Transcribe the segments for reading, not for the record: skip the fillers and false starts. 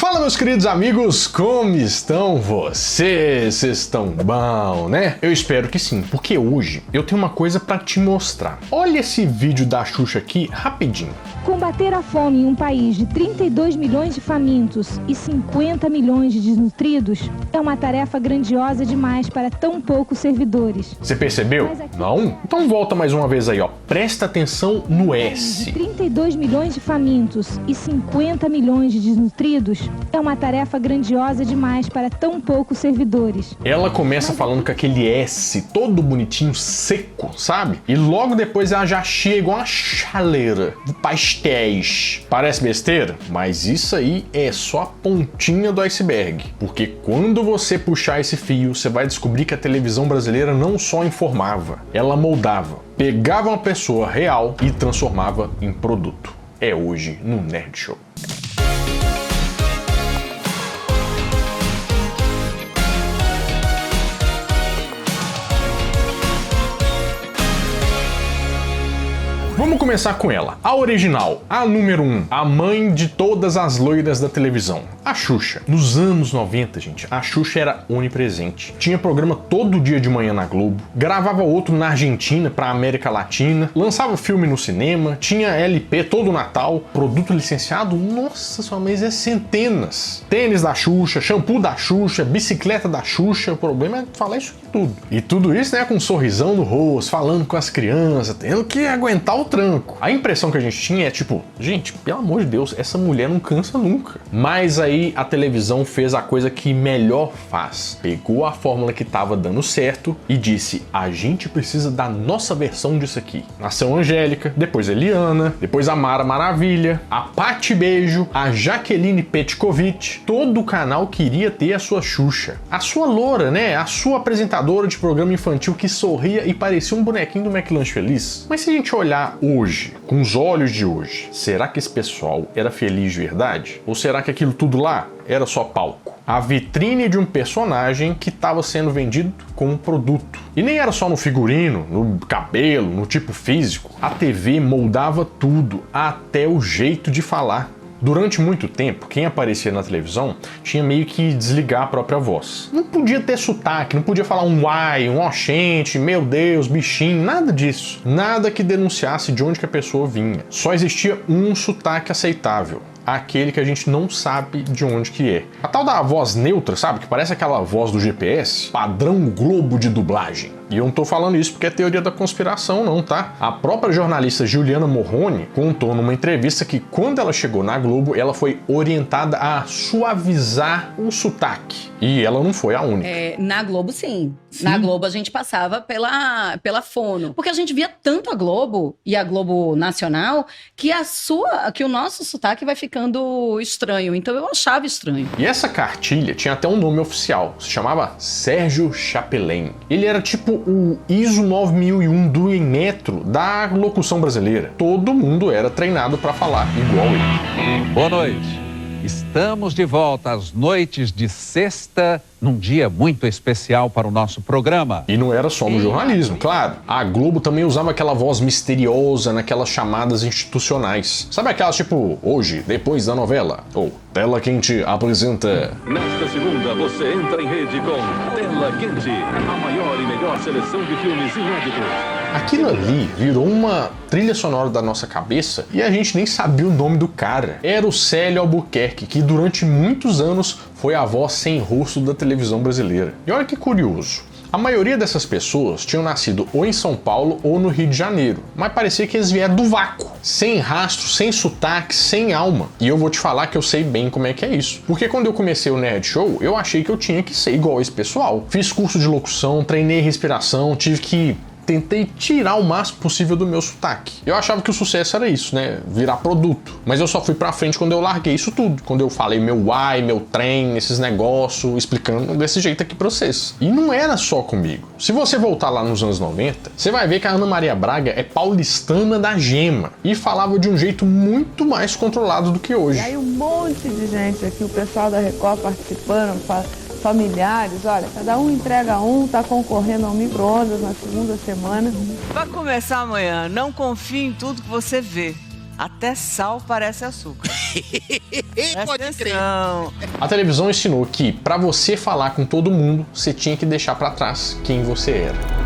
Fala, meus queridos amigos, como estão vocês? Vocês estão bom, né? Eu espero que sim, porque hoje eu tenho uma coisa pra te mostrar. Olha esse vídeo da Xuxa aqui, rapidinho. Combater a fome em um país de 32 milhões de famintos e 50 milhões de desnutridos é uma tarefa grandiosa demais para tão poucos servidores. Você percebeu? Não? Então volta mais uma vez aí, ó. Presta atenção no S. De 32 milhões de famintos e 50 milhões de desnutridos é uma tarefa grandiosa demais para tão poucos servidores. Ela começa falando com aquele S todo bonitinho, seco, sabe? E logo depois ela já chega uma chaleira de pastéis. Parece besteira? Mas isso aí é só a pontinha do iceberg. Porque quando você puxar esse fio, você vai descobrir que a televisão brasileira não só informava, ela moldava. Pegava uma pessoa real e transformava em produto. É hoje no Nerd Show. Vamos começar com ela, a original, a número 1, a mãe de todas as loiras da televisão, a Xuxa. Nos anos 90, gente, a Xuxa era onipresente. Tinha programa todo dia de manhã na Globo, gravava outro na Argentina pra América Latina, lançava filme no cinema, tinha LP todo Natal, produto licenciado, nossa sua mas é centenas. Tênis da Xuxa, shampoo da Xuxa, bicicleta da Xuxa, o problema é falar isso tudo. E tudo isso, né, com um sorrisão no rosto, falando com as crianças, tendo que aguentar o tranco. A impressão que a gente tinha é tipo, gente, pelo amor de Deus, essa mulher não cansa nunca. Mas aí a televisão fez a coisa que melhor faz. Pegou a fórmula que tava dando certo e disse, a gente precisa da nossa versão disso aqui. Nasceu a Angélica, depois a Eliana, depois a Mara Maravilha, a Pati Beijo, a Jaqueline Petkovic. Todo o canal queria ter a sua Xuxa. A sua loura, né? A sua apresentadora de programa infantil que sorria e parecia um bonequinho do McLanche Feliz. Mas se a gente olhar hoje, com os olhos de hoje, será que esse pessoal era feliz de verdade? Ou será que aquilo tudo lá era só palco? A vitrine de um personagem que estava sendo vendido como um produto. E nem era só no figurino, no cabelo, no tipo físico. A TV moldava tudo, até o jeito de falar. Durante muito tempo, quem aparecia na televisão tinha meio que desligar a própria voz. Não podia ter sotaque, não podia falar um uai, um oxente, meu Deus, bichinho, nada disso. Nada que denunciasse de onde que a pessoa vinha. Só existia um sotaque aceitável. Aquele que a gente não sabe de onde que é. A tal da voz neutra, sabe? Que parece aquela voz do GPS, padrão Globo de dublagem. E eu não tô falando isso porque é teoria da conspiração não, tá? A própria jornalista Juliana Morrone contou numa entrevista que quando ela chegou na Globo, ela foi orientada a suavizar o sotaque. E ela não foi a única. Na Globo, sim. Na Globo a gente passava pela fono. Porque a gente via tanto a Globo e a Globo Nacional que o nosso sotaque vai ficando estranho. Então eu achava estranho. E essa cartilha tinha até um nome oficial. Se chamava Sérgio Chapelain. Ele era tipo o ISO 9001 do Inmetro da locução brasileira. Todo mundo era treinado para falar igual ele. Boa noite. Estamos de volta às noites de sexta, num dia muito especial para o nosso programa. E não era só no jornalismo, claro. A Globo também usava aquela voz misteriosa naquelas chamadas institucionais. Sabe aquelas tipo, hoje, depois da novela? Ou Tela Quente apresenta... Nesta segunda, você entra em rede com Tela Quente, a maior e melhor seleção de filmes inéditos. Aquilo ali virou uma trilha sonora da nossa cabeça e a gente nem sabia o nome do cara. Era o Célio Albuquerque, que durante muitos anos foi a voz sem rosto da televisão brasileira. E olha que curioso. A maioria dessas pessoas tinham nascido ou em São Paulo ou no Rio de Janeiro, mas parecia que eles vieram do vácuo, sem rastro, sem sotaque, sem alma. E eu vou te falar que eu sei bem como é que é isso. Porque quando eu comecei o Nerd Show, eu achei que eu tinha que ser igual esse pessoal. Fiz curso de locução, treinei respiração, tive que... Tentei tirar o máximo possível do meu sotaque. Eu achava que o sucesso era isso, né? Virar produto. Mas eu só fui pra frente quando eu larguei isso tudo. Quando eu falei meu why, meu trem, esses negócios, explicando desse jeito aqui pra vocês. E não era só comigo. Se você voltar lá nos anos 90, você vai ver que a Ana Maria Braga é paulistana da gema. E falava de um jeito muito mais controlado do que hoje. E aí um monte de gente aqui, o pessoal da Record participando, familiares, olha, cada um entrega um, tá concorrendo ao micro-ondas na segunda semana. Vai começar amanhã, não confie em tudo que você vê. Até sal parece açúcar. Pode crer. A televisão ensinou que, para você falar com todo mundo, você tinha que deixar para trás quem você era.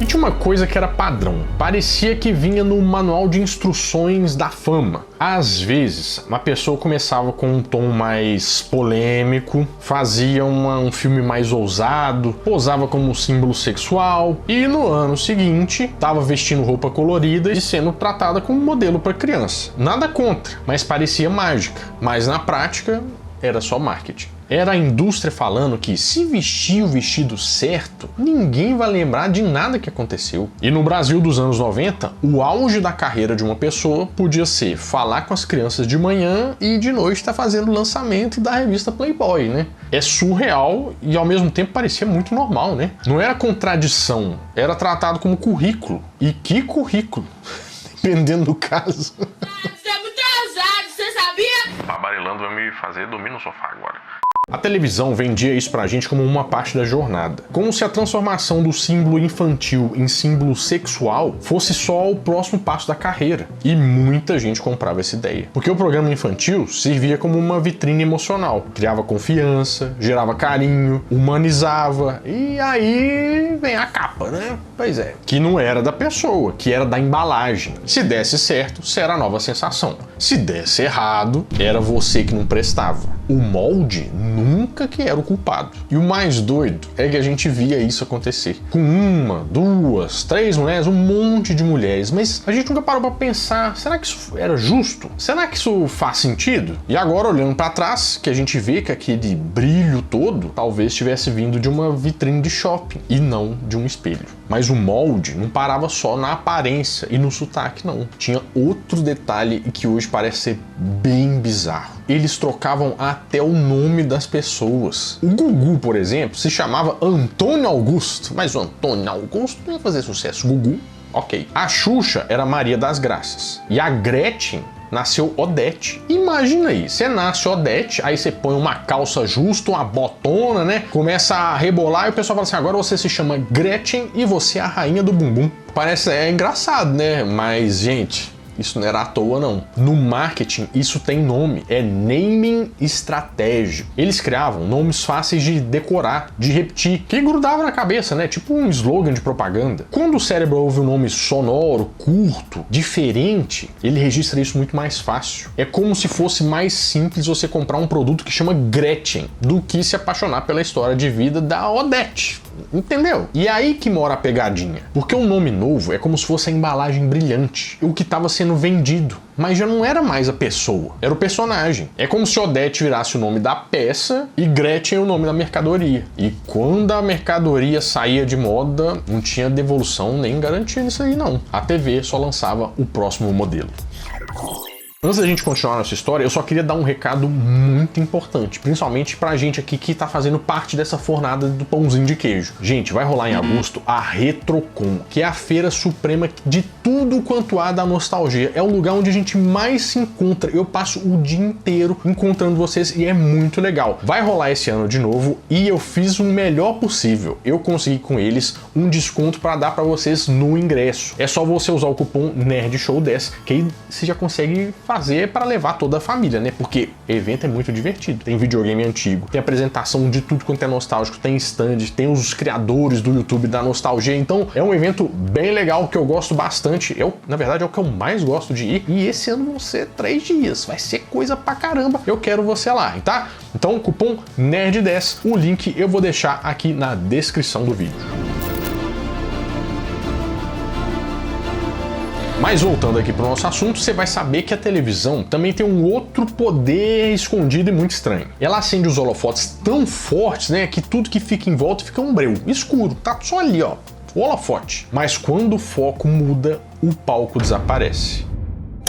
E tinha uma coisa que era padrão, parecia que vinha no manual de instruções da fama. Às vezes, uma pessoa começava com um tom mais polêmico, fazia um filme mais ousado, posava como um símbolo sexual e no ano seguinte estava vestindo roupa colorida e sendo tratada como modelo para criança. Nada contra, mas parecia mágica, mas na prática era só marketing. Era a indústria falando que se vestir o vestido certo, ninguém vai lembrar de nada que aconteceu. E no Brasil dos anos 90, o auge da carreira de uma pessoa podia ser falar com as crianças de manhã e de noite estar fazendo o lançamento da revista Playboy, né? É surreal e ao mesmo tempo parecia muito normal, né? Não era contradição, era tratado como currículo. E que currículo? Dependendo do caso. Você é muito ousado, você sabia? Babarilando vai me fazer dormir no sofá agora. A televisão vendia isso pra gente como uma parte da jornada. Como se a transformação do símbolo infantil em símbolo sexual fosse só o próximo passo da carreira. E muita gente comprava essa ideia. Porque o programa infantil servia como uma vitrine emocional. Criava confiança, gerava carinho, humanizava. E aí vem a capa, né? Pois é. Que não era da pessoa, que era da embalagem. Se desse certo, você era a nova sensação. Se desse errado, era você que não prestava. O molde nunca que era o culpado. E o mais doido é que a gente via isso acontecer. Com 1, 2, 3 mulheres, um monte de mulheres. Mas a gente nunca parou pra pensar, será que isso era justo? Será que isso faz sentido? E agora, olhando pra trás, que a gente vê que aquele brilho todo talvez tivesse vindo de uma vitrine de shopping e não de um espelho. Mas o molde não parava só na aparência e no sotaque, não. Tinha outro detalhe que hoje parece ser bem bizarro. Eles trocavam até o nome das pessoas. O Gugu, por exemplo, se chamava Antônio Augusto, mas o Antônio Augusto não ia fazer sucesso. Gugu, ok. A Xuxa era Maria das Graças. E a Gretchen nasceu Odete. Imagina aí, você nasce Odete, aí você põe uma calça justa, uma botona, né? Começa a rebolar e o pessoal fala assim, agora você se chama Gretchen e você é a rainha do bumbum. Parece engraçado, né? Mas, gente, isso não era à toa, não. No marketing, isso tem nome. É naming estratégico. Eles criavam nomes fáceis de decorar, de repetir, que grudava na cabeça, né? Tipo um slogan de propaganda. Quando o cérebro ouve um nome sonoro, curto, diferente, ele registra isso muito mais fácil. É como se fosse mais simples você comprar um produto que chama Gretchen do que se apaixonar pela história de vida da Odete. Entendeu? E é aí que mora a pegadinha. Porque um nome novo é como se fosse a embalagem brilhante, o que estava sendo vendido. Mas já não era mais a pessoa, era o personagem. É como se Odete virasse o nome da peça e Gretchen o nome da mercadoria. E quando a mercadoria saía de moda, não tinha devolução nem garantia nisso aí, não. A TV só lançava o próximo modelo. Antes da gente continuar nossa história, eu só queria dar um recado muito importante, principalmente pra gente aqui que tá fazendo parte dessa fornada do pãozinho de queijo. Gente, vai rolar em agosto a Retrocon, que é a feira suprema de tudo quanto há da nostalgia. É o lugar onde a gente mais se encontra. Eu passo o dia inteiro encontrando vocês e é muito legal. Vai rolar esse ano de novo e eu fiz o melhor possível. Eu consegui com eles um desconto para dar para vocês no ingresso. É só você usar o cupom NerdShow10, que aí você já consegue fazer para levar toda a família, né? Porque o evento é muito divertido. Tem videogame antigo, tem apresentação de tudo quanto é nostálgico, tem stand, tem os criadores do YouTube da nostalgia. Então é um evento bem legal que eu gosto bastante. Na verdade, é o que eu mais gosto de ir. E esse ano vão ser 3 dias. Vai ser coisa pra caramba. Eu quero você lá, tá? Então, cupom NERD10. O link eu vou deixar aqui na descrição do vídeo. Mas voltando aqui para o nosso assunto, você vai saber que a televisão também tem um outro poder escondido e muito estranho. Ela acende os holofotes tão fortes, né, que tudo que fica em volta fica um breu, escuro, tá só ali, ó, o holofote. Mas quando o foco muda, o palco desaparece.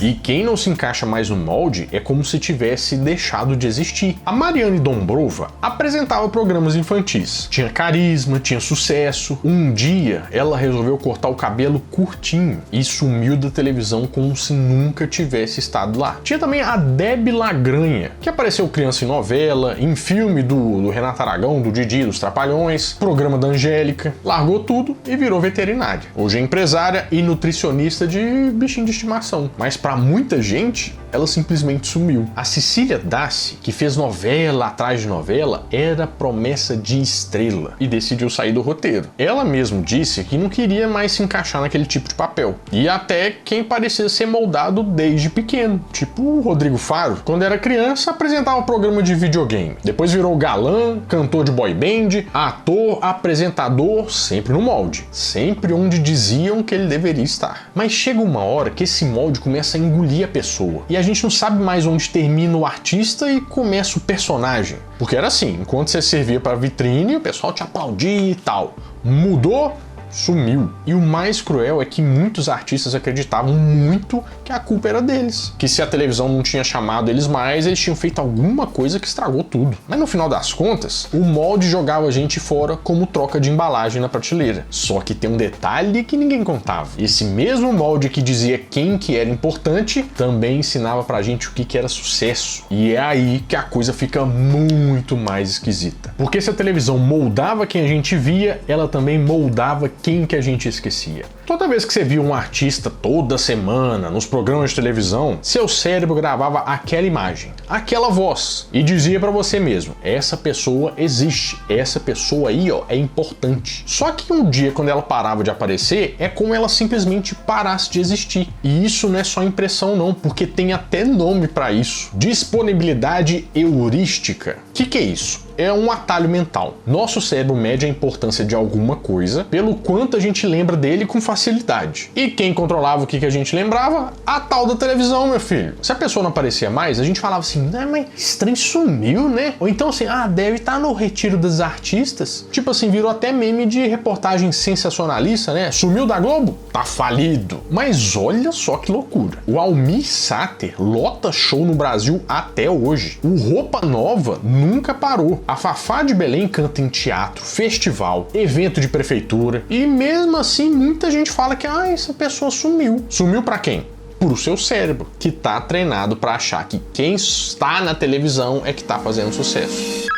E quem não se encaixa mais no molde é como se tivesse deixado de existir. A Mariane Dombrova apresentava programas infantis. Tinha carisma, tinha sucesso. Um dia, ela resolveu cortar o cabelo curtinho e sumiu da televisão como se nunca tivesse estado lá. Tinha também a Debbie Lagranha, que apareceu criança em novela, em filme do Renato Aragão, do Didi, dos Trapalhões, programa da Angélica. Largou tudo e virou veterinária. Hoje é empresária e nutricionista de bichinho de estimação. Mas para muita gente, ela simplesmente sumiu. A Cecília Dassi, que fez novela atrás de novela, era promessa de estrela e decidiu sair do roteiro. Ela mesma disse que não queria mais se encaixar naquele tipo de papel. E até quem parecia ser moldado desde pequeno, tipo o Rodrigo Faro. Quando era criança, apresentava um programa de videogame. Depois virou galã, cantor de boy band, ator, apresentador, sempre no molde. Sempre onde diziam que ele deveria estar. Mas chega uma hora que esse molde começa a engolir a pessoa. E a gente não sabe mais onde termina o artista e começa o personagem. Porque era assim, enquanto você servia para vitrine, o pessoal te aplaudia e tal. Mudou, sumiu. E o mais cruel é que muitos artistas acreditavam muito que a culpa era deles. Que se a televisão não tinha chamado eles mais, eles tinham feito alguma coisa que estragou tudo. Mas no final das contas, o molde jogava a gente fora como troca de embalagem na prateleira. Só que tem um detalhe que ninguém contava. Esse mesmo molde que dizia quem que era importante, também ensinava pra gente o que era sucesso. E é aí que a coisa fica muito mais esquisita. Porque se a televisão moldava quem a gente via, ela também moldava quem que a gente esquecia. Toda vez que você via um artista toda semana nos programas de televisão, seu cérebro gravava aquela imagem, aquela voz e dizia pra você mesmo: essa pessoa existe, essa pessoa aí, ó, é importante. Só que um dia, quando ela parava de aparecer, é como ela simplesmente parasse de existir. E isso não é só impressão não, porque tem até nome pra isso. Disponibilidade heurística. O que é isso? É um atalho mental. Nosso cérebro mede a importância de alguma coisa pelo quanto a gente lembra dele com facilidade. E quem controlava o que a gente lembrava? A tal da televisão, meu filho. Se a pessoa não aparecia mais, a gente falava assim: ah, mas estranho, sumiu, né? Ou então assim: ah, deve estar no retiro dos artistas. Tipo assim, virou até meme de reportagem sensacionalista, né? Sumiu da Globo? Tá falido. Mas olha só que loucura. O Almir Sater lota show no Brasil até hoje. O Roupa Nova nunca parou. A Fafá de Belém canta em teatro, festival, evento de prefeitura e mesmo assim muita gente fala que essa pessoa sumiu. Sumiu pra quem? Pro seu cérebro, que tá treinado pra achar que quem está na televisão é que tá fazendo sucesso.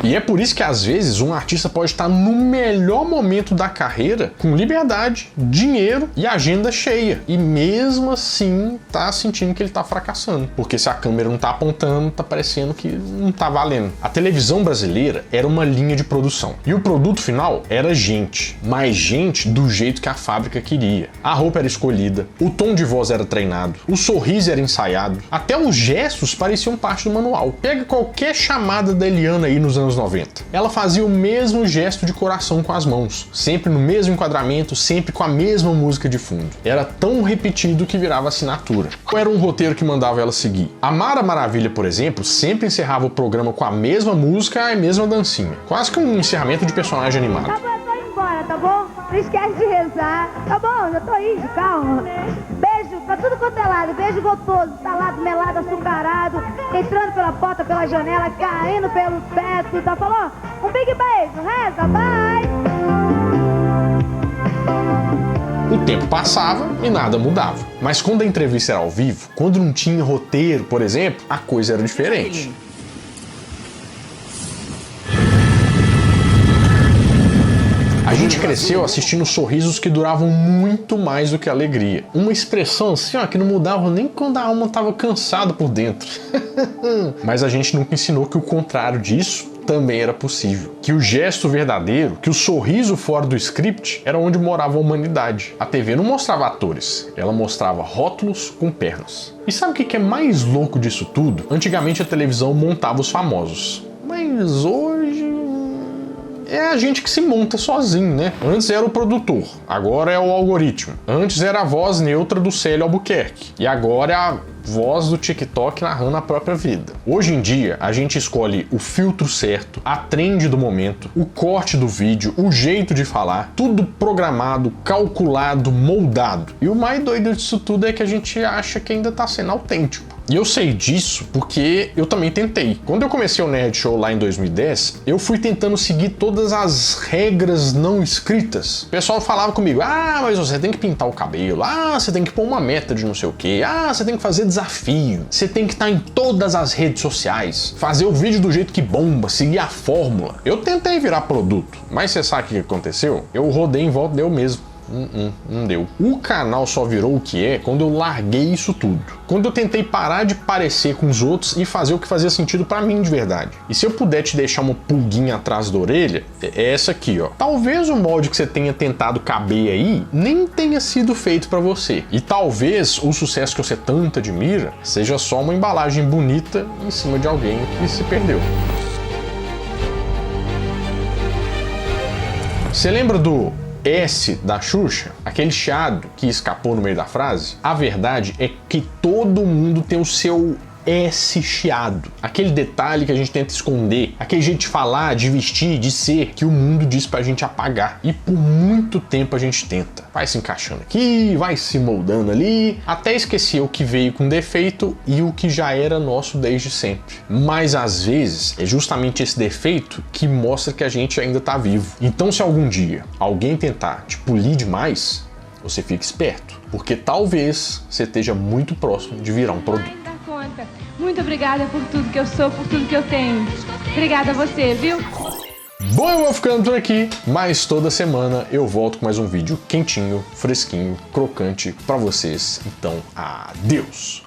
E é por isso que às vezes um artista pode estar no melhor momento da carreira, com liberdade, dinheiro e agenda cheia. E mesmo assim tá sentindo que ele tá fracassando. Porque se a câmera não tá apontando, tá parecendo que não tá valendo. A televisão brasileira era uma linha de produção. E o produto final era gente. Mas gente do jeito que a fábrica queria. A roupa era escolhida, o tom de voz era treinado, o sorriso era ensaiado. Até os gestos pareciam parte do manual. Pega qualquer chamada da Eliana aí nos anos 90. Ela fazia o mesmo gesto de coração com as mãos, sempre no mesmo enquadramento, sempre com a mesma música de fundo. Era tão repetido que virava assinatura. Ou era um roteiro que mandava ela seguir. A Mara Maravilha, por exemplo, sempre encerrava o programa com a mesma música e a mesma dancinha. Quase que um encerramento de personagem animado. Tá bom, eu tô indo embora, tá bom? Não esquece de rezar. Tá bom, eu tô indo, calma. Beijo pra tudo quanto é lado, beijo gostoso, salado, melado, açucarado, entrando pela porta, pela janela, caindo pelo teto, tá falou? Um big beijo, reza, bye! O tempo passava e nada mudava. Mas quando a entrevista era ao vivo, quando não tinha roteiro, por exemplo, a coisa era diferente. A gente cresceu assistindo sorrisos que duravam muito mais do que a alegria. Uma expressão assim, ó, que não mudava nem quando a alma estava cansada por dentro. Mas a gente nunca ensinou que o contrário disso também era possível. Que o gesto verdadeiro, que o sorriso fora do script era onde morava a humanidade. A TV não mostrava atores, ela mostrava rótulos com pernas. E sabe o que é mais louco disso tudo? Antigamente a televisão montava os famosos. Mas hoje é a gente que se monta sozinho, né? Antes era o produtor, agora é o algoritmo. Antes era a voz neutra do Célio Albuquerque. E agora é a voz do TikTok narrando a própria vida. Hoje em dia, a gente escolhe o filtro certo, a trend do momento, o corte do vídeo, o jeito de falar, tudo programado, calculado, moldado. E o mais doido disso tudo é que a gente acha que ainda tá sendo autêntico. E eu sei disso porque eu também tentei. Quando eu comecei o Nerd Show lá em 2010, eu fui tentando seguir todas as regras não escritas. O pessoal falava comigo, mas você tem que pintar o cabelo, você tem que pôr uma meta de não sei o que, você tem que fazer desafio, você tem que estar em todas as redes sociais, fazer o vídeo do jeito que bomba, seguir a fórmula. Eu tentei virar produto, mas você sabe o que aconteceu? Eu rodei em volta, deu mesmo. Não deu. O canal só virou o que é quando eu larguei isso tudo. Quando eu tentei parar de parecer com os outros e fazer o que fazia sentido pra mim de verdade. E se eu puder te deixar uma pulguinha atrás da orelha, é essa aqui, ó. Talvez o molde que você tenha tentado caber aí nem tenha sido feito pra você. E talvez o sucesso que você tanto admira seja só uma embalagem bonita em cima de alguém que se perdeu. Você lembra do S da Xuxa, aquele chiado que escapou no meio da frase? A verdade é que todo mundo tem o seu S chiado. Aquele detalhe que a gente tenta esconder, aquele jeito de falar, de vestir, de ser, que o mundo diz pra gente apagar. E por muito tempo a gente tenta. Vai se encaixando aqui, vai se moldando ali, até esquecer o que veio com defeito e o que já era nosso desde sempre. Mas às vezes é justamente esse defeito que mostra que a gente ainda tá vivo. Então se algum dia alguém tentar te polir demais, você fica esperto, porque talvez você esteja muito próximo de virar um produto. Muito obrigada por tudo que eu sou, por tudo que eu tenho. Obrigada a você, viu? Bom, eu vou ficando por aqui, mas toda semana eu volto com mais um vídeo quentinho, fresquinho, crocante pra vocês. Então, adeus!